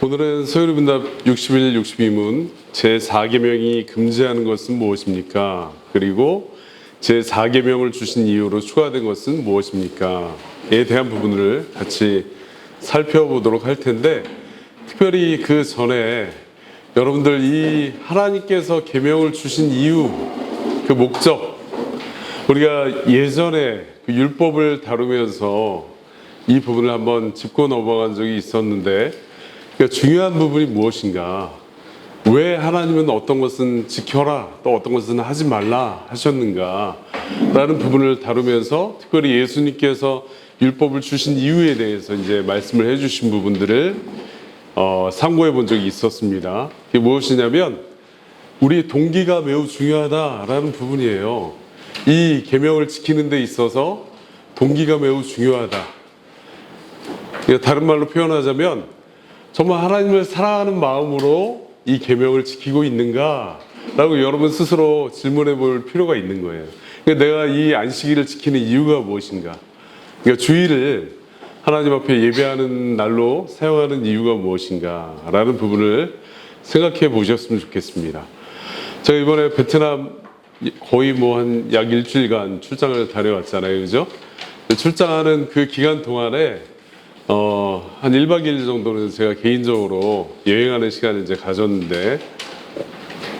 오늘은 소요리분답 61, 62문 제4계명이 금지하는 것은 무엇입니까? 그리고 제4계명을 주신 이유로 추가된 것은 무엇입니까? 에 대한 부분을 같이 살펴보도록 할 텐데, 특별히 그 전에 여러분들 이 하나님께서 계명을 주신 이유, 그 목적, 우리가 예전에 그 율법을 다루면서 이 부분을 한번 짚고 넘어간 적이 있었는데, 그러니까 중요한 부분이 무엇인가? 왜 하나님은 어떤 것은 지켜라, 또 어떤 것은 하지 말라 하셨는가? 라는 부분을 다루면서 특별히 예수님께서 율법을 주신 이유에 대해서 이제 말씀을 해주신 부분들을 참고해 본 적이 있었습니다. 그게 무엇이냐면 우리 동기가 매우 중요하다라는 부분이에요. 이 계명을 지키는 데 있어서 동기가 매우 중요하다. 그러니까 다른 말로 표현하자면 정말 하나님을 사랑하는 마음으로 이 계명을 지키고 있는가라고 여러분 스스로 질문해 볼 필요가 있는 거예요. 그러니까 내가 이 안식일을 지키는 이유가 무엇인가? 그러니까 주일을 하나님 앞에 예배하는 날로 사용하는 이유가 무엇인가라는 부분을 생각해 보셨으면 좋겠습니다. 제가 이번에 베트남 거의 한 약 일주일간 출장을 다녀왔잖아요, 그죠? 출장하는 그 기간 동안에 한 1박 2일 정도는 제가 개인적으로 여행하는 시간을 이제 가졌는데,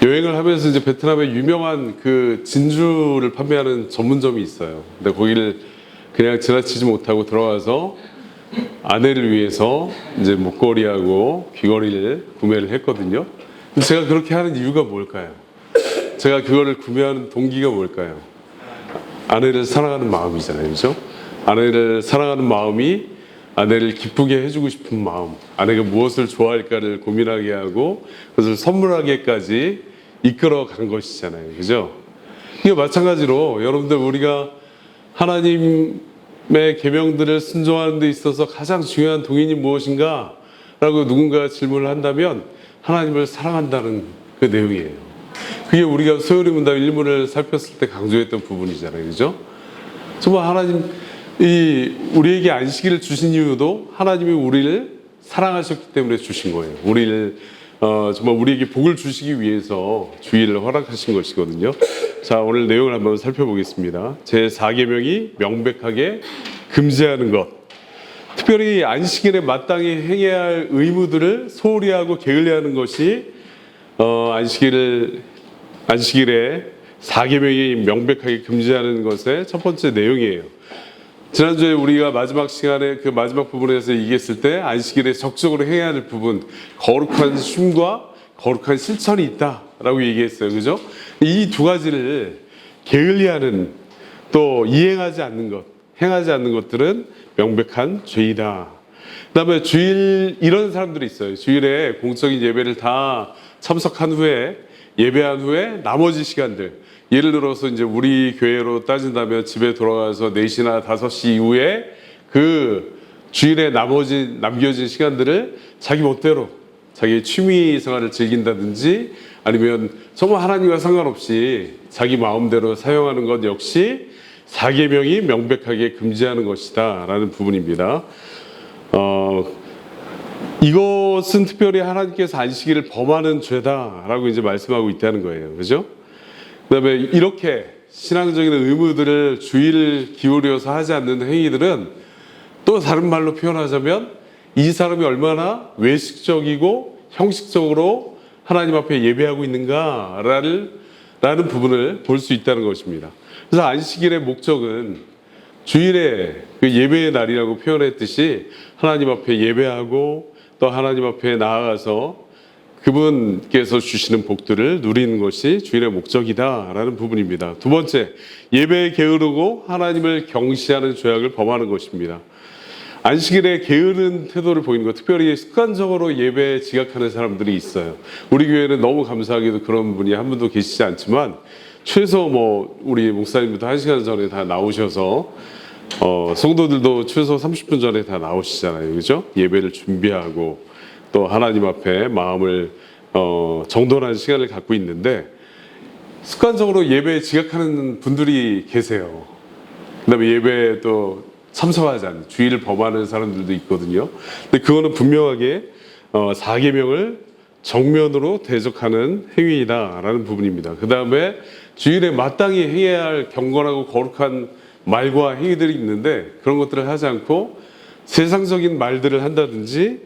여행을 하면서 이제 베트남에 유명한 그 진주를 판매하는 전문점이 있어요. 근데 거기를 그냥 지나치지 못하고 들어가서 아내를 위해서 이제 목걸이하고 귀걸이를 구매를 했거든요. 제가 그렇게 하는 이유가 뭘까요? 제가 그거를 구매하는 동기가 뭘까요? 아내를 사랑하는 마음이잖아요, 그죠? 아내를 사랑하는 마음이 아내를 기쁘게 해주고 싶은 마음, 아내가 무엇을 좋아할까를 고민하게 하고 그것을 선물하게까지 이끌어 간 것이잖아요, 그죠? 이게 마찬가지로 여러분들 우리가 하나님의 계명들을 순종하는 데 있어서 가장 중요한 동인이 무엇인가? 라고 누군가 질문을 한다면 하나님을 사랑한다는 그 내용이에요. 그게 우리가 소요리 문답 1문을 살폈을 때 강조했던 부분이잖아요, 그죠? 정말 우리에게 안식일을 주신 이유도 하나님이 우리를 사랑하셨기 때문에 주신 거예요. 우리를 정말 우리에게 복을 주시기 위해서 주일을 허락하신 것이거든요. 자, 오늘 내용을 한번 살펴보겠습니다. 제4계명이 명백하게 금지하는 것. 특별히 안식일에 마땅히 행해야 할 의무들을 소홀히 하고 게을리하는 것이 안식일에 4계명이 명백하게 금지하는 것의 첫 번째 내용이에요. 지난주에 우리가 마지막 시간에 그 마지막 부분에서 얘기했을 때 안식일에 적극적으로 해야 할 부분, 거룩한 쉼과 거룩한 실천이 있다라고 얘기했어요, 그죠? 이 두 가지를 게을리하는, 또 이행하지 않는 것, 행하지 않는 것들은 명백한 죄이다. 그다음에 주일, 이런 사람들이 있어요. 주일에 공적인 예배를 다 참석한 후에, 예배한 후에 나머지 시간들, 예를 들어서 이제 우리 교회로 따진다면 집에 돌아가서 4시나 5시 이후에 그 주일에 남겨진 시간들을 자기 멋대로 자기 취미 생활을 즐긴다든지 아니면 정말 하나님과 상관없이 자기 마음대로 사용하는 것 역시 4계명이 명백하게 금지하는 것이다 라는 부분입니다. 이것은 특별히 하나님께서 안식일을 범하는 죄다라고 이제 말씀하고 있다는 거예요, 그죠? 그다음에 이렇게 신앙적인 의무들을 주의를 기울여서 하지 않는 행위들은 또 다른 말로 표현하자면 이 사람이 얼마나 외식적이고 형식적으로 하나님 앞에 예배하고 있는가라는 부분을 볼 수 있다는 것입니다. 그래서 안식일의 목적은 주일의 그 예배의 날이라고 표현했듯이 하나님 앞에 예배하고 또 하나님 앞에 나아가서 그분께서 주시는 복들을 누리는 것이 주일의 목적이다라는 부분입니다. 두 번째, 예배에 게으르고 하나님을 경시하는 죄악을 범하는 것입니다. 안식일에 게으른 태도를 보이는 것, 특별히 습관적으로 예배에 지각하는 사람들이 있어요. 우리 교회는 너무 감사하게도 그런 분이 한 분도 계시지 않지만 최소 우리 목사님부터 1시간 전에 다 나오셔서 성도들도 최소 30분 전에 다 나오시잖아요, 그죠? 예배를 준비하고 또 하나님 앞에 마음을 정돈하는 시간을 갖고 있는데 습관적으로 예배에 지각하는 분들이 계세요. 그다음에 예배에 또 참석하지 않는, 주의를 범하는 사람들도 있거든요. 근데 그거는 분명하게 4계명을 정면으로 대적하는 행위이다라는 부분입니다. 그 다음에 주일에 마땅히 행해야 할 경건하고 거룩한 말과 행위들이 있는데 그런 것들을 하지 않고 세상적인 말들을 한다든지.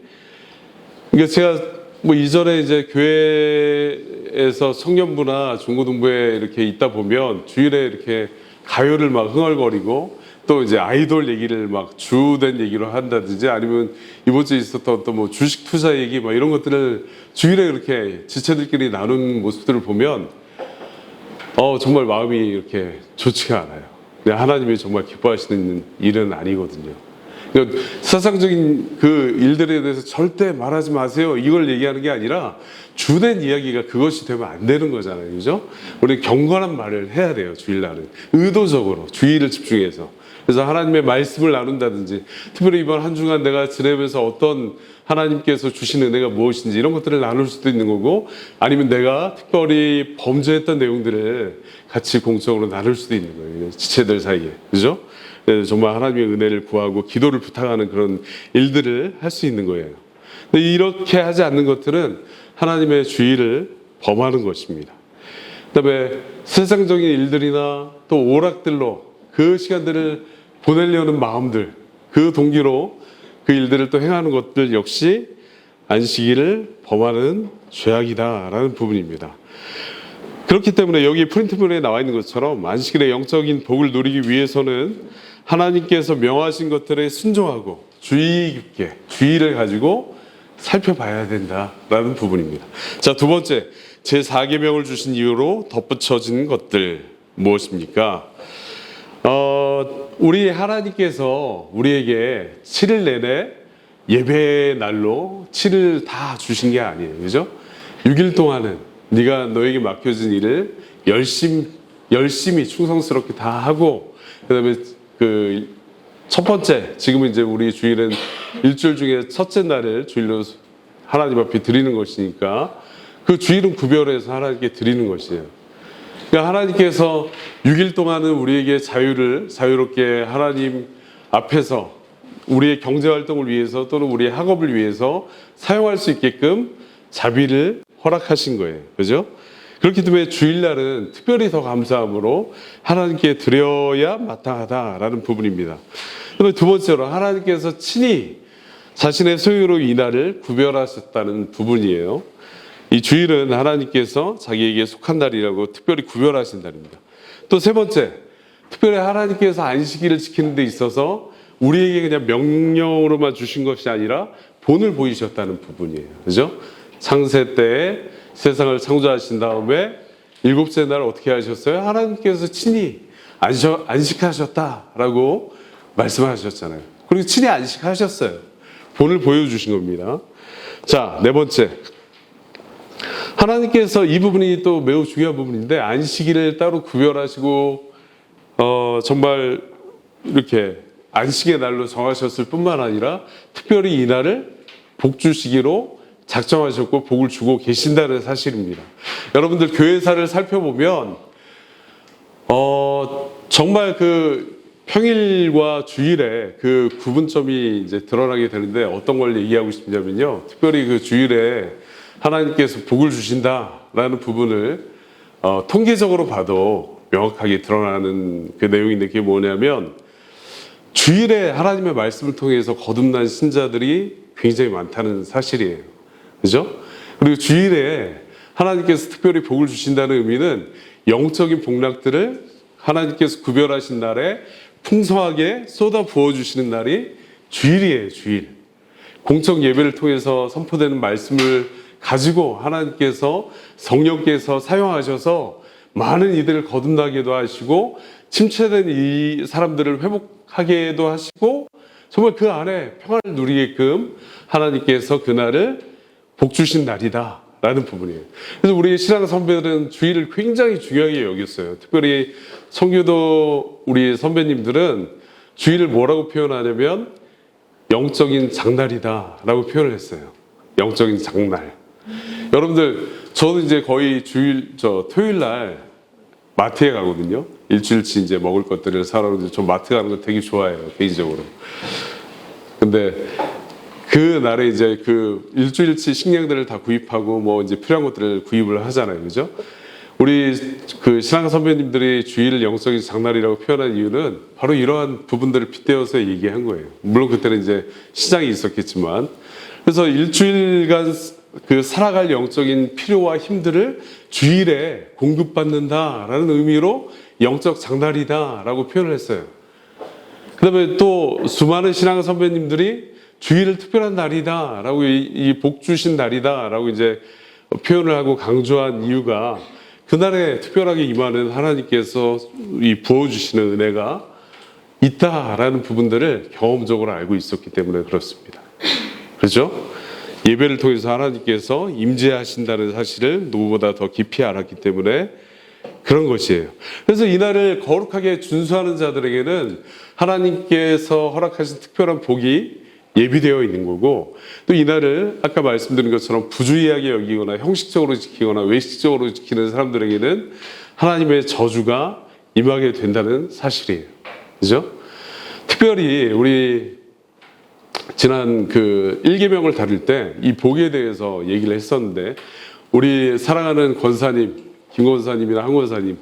그러니까 제가 뭐 이전에 이제 교회에서 청년부나 중고등부에 이렇게 있다 보면 주일에 이렇게 가요를 막 흥얼거리고 또 이제 아이돌 얘기를 막 주된 얘기로 한다든지 아니면 이번 주에 있었던 또 뭐 주식 투자 얘기 막 이런 것들을 주일에 이렇게 지체들끼리 나누는 모습들을 보면 정말 마음이 이렇게 좋지가 않아요. 하나님이 정말 기뻐하시는 일은 아니거든요. 그러니까 세상적인 그 일들에 대해서 절대 말하지 마세요. 이걸 얘기하는 게 아니라 주된 이야기가 그것이 되면 안 되는 거잖아요. 그죠? 우리 경건한 말을 해야 돼요. 주일날은. 의도적으로 주의를 집중해서. 그래서 하나님의 말씀을 나눈다든지 특별히 이번 한 주간 내가 지내면서 어떤 하나님께서 주신 은혜가 무엇인지 이런 것들을 나눌 수도 있는 거고 아니면 내가 특별히 범죄했던 내용들을 같이 공적으로 나눌 수도 있는 거예요. 지체들 사이에. 그죠? 정말 하나님의 은혜를 구하고 기도를 부탁하는 그런 일들을 할 수 있는 거예요. 근데 이렇게 하지 않는 것들은 하나님의 주의를 범하는 것입니다. 그다음에 세상적인 일들이나 또 오락들로 그 시간들을 보내려는 마음들, 그 동기로 그 일들을 또 행하는 것들 역시 안식일을 범하는 죄악이다라는 부분입니다. 그렇기 때문에 여기 프린트물에 나와 있는 것처럼 안식일의 영적인 복을 누리기 위해서는 하나님께서 명하신 것들에 순종하고 주의 깊게 주의를 가지고 살펴봐야 된다라는 부분입니다. 자, 두 번째, 제4계명을 주신 이유로 덧붙여진 것들 무엇입니까? 우리 하나님께서 우리에게 7일 내내 예배의 날로 7일 다 주신 게 아니에요. 그죠? 6일 동안은 네가 너에게 맡겨진 일을 열심히 충성스럽게 다 하고 그다음에 그 첫 번째, 지금 이제 우리 주일은 일주일 중에 첫째 날을 주일로 하나님 앞에 드리는 것이니까 그 주일은 구별해서 하나님께 드리는 것이에요. 그러니까 하나님께서 6일 동안은 우리에게 자유롭게 하나님 앞에서 우리의 경제활동을 위해서 또는 우리의 학업을 위해서 사용할 수 있게끔 자비를 허락하신 거예요. 그죠? 그렇기 때문에 주일날은 특별히 더 감사함으로 하나님께 드려야 마땅하다라는 부분입니다. 그다음에 두 번째로 하나님께서 친히 자신의 소유로 이 날을 구별하셨다는 부분이에요. 이 주일은 하나님께서 자기에게 속한 날이라고 특별히 구별하신 날입니다. 또 세 번째, 특별히 하나님께서 안식일을 지키는 데 있어서 우리에게 그냥 명령으로만 주신 것이 아니라 본을 보이셨다는 부분이에요. 그죠? 창세 때에 세상을 창조하신 다음에 일곱째 날 어떻게 하셨어요? 하나님께서 친히 안식하셨다라고 말씀하셨잖아요. 그리고 친히 안식하셨어요. 본을 보여주신 겁니다. 자, 네 번째. 하나님께서 이 부분이 또 매우 중요한 부분인데 안식일을 따로 구별하시고 정말 이렇게 안식의 날로 정하셨을 뿐만 아니라 특별히 이 날을 복 주시기로 작정하셨고 복을 주고 계신다는 사실입니다. 여러분들 교회사를 살펴보면 정말 그 평일과 주일에 그 구분점이 이제 드러나게 되는데 어떤 걸 얘기하고 싶냐면요. 특별히 그 주일에 하나님께서 복을 주신다라는 부분을 통계적으로 봐도 명확하게 드러나는 그 내용인데 그게 뭐냐면 주일에 하나님의 말씀을 통해서 거듭난 신자들이 굉장히 많다는 사실이에요. 그죠? 그리고 주일에 하나님께서 특별히 복을 주신다는 의미는 영적인 복락들을 하나님께서 구별하신 날에 풍성하게 쏟아 부어주시는 날이 주일이에요. 주일. 공적 예배를 통해서 선포되는 말씀을 가지고 하나님께서 성령께서 사용하셔서 많은 이들을 거듭나게도 하시고 침체된 이 사람들을 회복하게도 하시고 정말 그 안에 평안을 누리게끔 하나님께서 그날을 복 주신 날이다 라는 부분이에요. 그래서 우리 신앙 선배들은 주일을 굉장히 중요하게 여겼어요. 특별히 선교도 우리 선배님들은 주일을 뭐라고 표현하냐면 영적인 장날이다 라고 표현을 했어요. 영적인 장날. 여러분들 저도 이제 거의 토요일 날 마트에 가거든요. 일주일치 이제 먹을 것들을 사러 좀 마트 가는 거 되게 좋아해요. 개인적으로. 근데 그 날에 이제 그 일주일치 식량들을 다 구입하고 뭐 이제 필요한 것들을 구입을 하잖아요. 그죠? 우리 그 신앙 선배님들이 주일 영적인 장날이라고 표현한 이유는 바로 이러한 부분들을 빗대어서 얘기한 거예요. 물론 그때는 이제 시장이 있었겠지만. 그래서 일주일간 그 살아갈 영적인 필요와 힘들을 주일에 공급받는다라는 의미로 영적 장날이다라고 표현을 했어요. 그 다음에 또 수많은 신앙 선배님들이 주일을 특별한 날이다라고 이 복 주신 날이다라고 이제 표현을 하고 강조한 이유가 그날에 특별하게 임하는 하나님께서 이 부어주시는 은혜가 있다라는 부분들을 경험적으로 알고 있었기 때문에 그렇습니다. 그렇죠? 예배를 통해서 하나님께서 임재하신다는 사실을 누구보다 더 깊이 알았기 때문에 그런 것이에요. 그래서 이날을 거룩하게 준수하는 자들에게는 하나님께서 허락하신 특별한 복이 예비되어 있는 거고, 또 이날을 아까 말씀드린 것처럼 부주의하게 여기거나 형식적으로 지키거나 외식적으로 지키는 사람들에게는 하나님의 저주가 임하게 된다는 사실이에요. 그죠? 특별히 우리 지난 그 1계명을 다룰 때 이 복에 대해서 얘기를 했었는데, 우리 사랑하는 권사님, 김 권사님이나 한 권사님,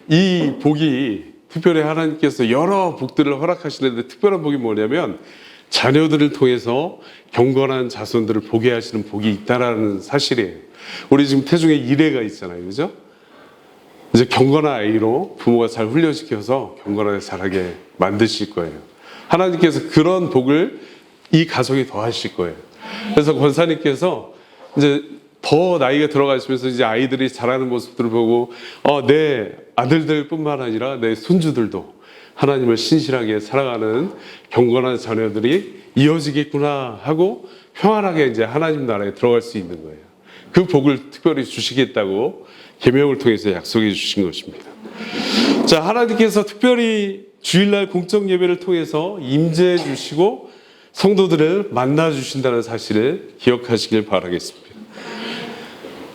이 복이 특별히 하나님께서 여러 복들을 허락하시는데 특별한 복이 뭐냐면 자녀들을 통해서 경건한 자손들을 보게 하시는 복이 있다라는 사실이에요. 우리 지금 태중에 이례가 있잖아요. 그죠? 이제 경건한 아이로 부모가 잘 훈련시켜서 경건하게 자라게 만드실 거예요. 하나님께서 그런 복을 이 가정에 더하실 거예요. 그래서 권사님께서 이제 더 나이가 들어가시면서 이제 아이들이 자라는 모습들을 보고 내 아들들뿐만 아니라 내 손주들도 하나님을 신실하게 살아가는 경건한 자녀들이 이어지겠구나 하고 평안하게 이제 하나님 나라에 들어갈 수 있는 거예요. 그 복을 특별히 주시겠다고 계명을 통해서 약속해 주신 것입니다. 자, 하나님께서 특별히 주일날 공적 예배를 통해서 임재해 주시고 성도들을 만나 주신다는 사실을 기억하시길 바라겠습니다.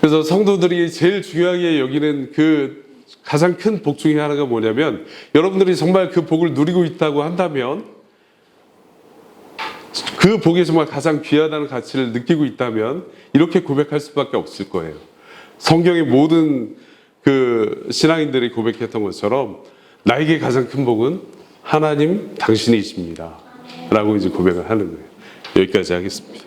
그래서 성도들이 제일 중요하게 여기는 그 가장 큰 복 중에 하나가 뭐냐면, 여러분들이 정말 그 복을 누리고 있다고 한다면, 그 복이 정말 가장 귀하다는 가치를 느끼고 있다면 이렇게 고백할 수밖에 없을 거예요. 성경의 모든 그 신앙인들이 고백했던 것처럼 나에게 가장 큰 복은 하나님 당신이십니다 라고 이제 고백을 하는 거예요. 여기까지 하겠습니다.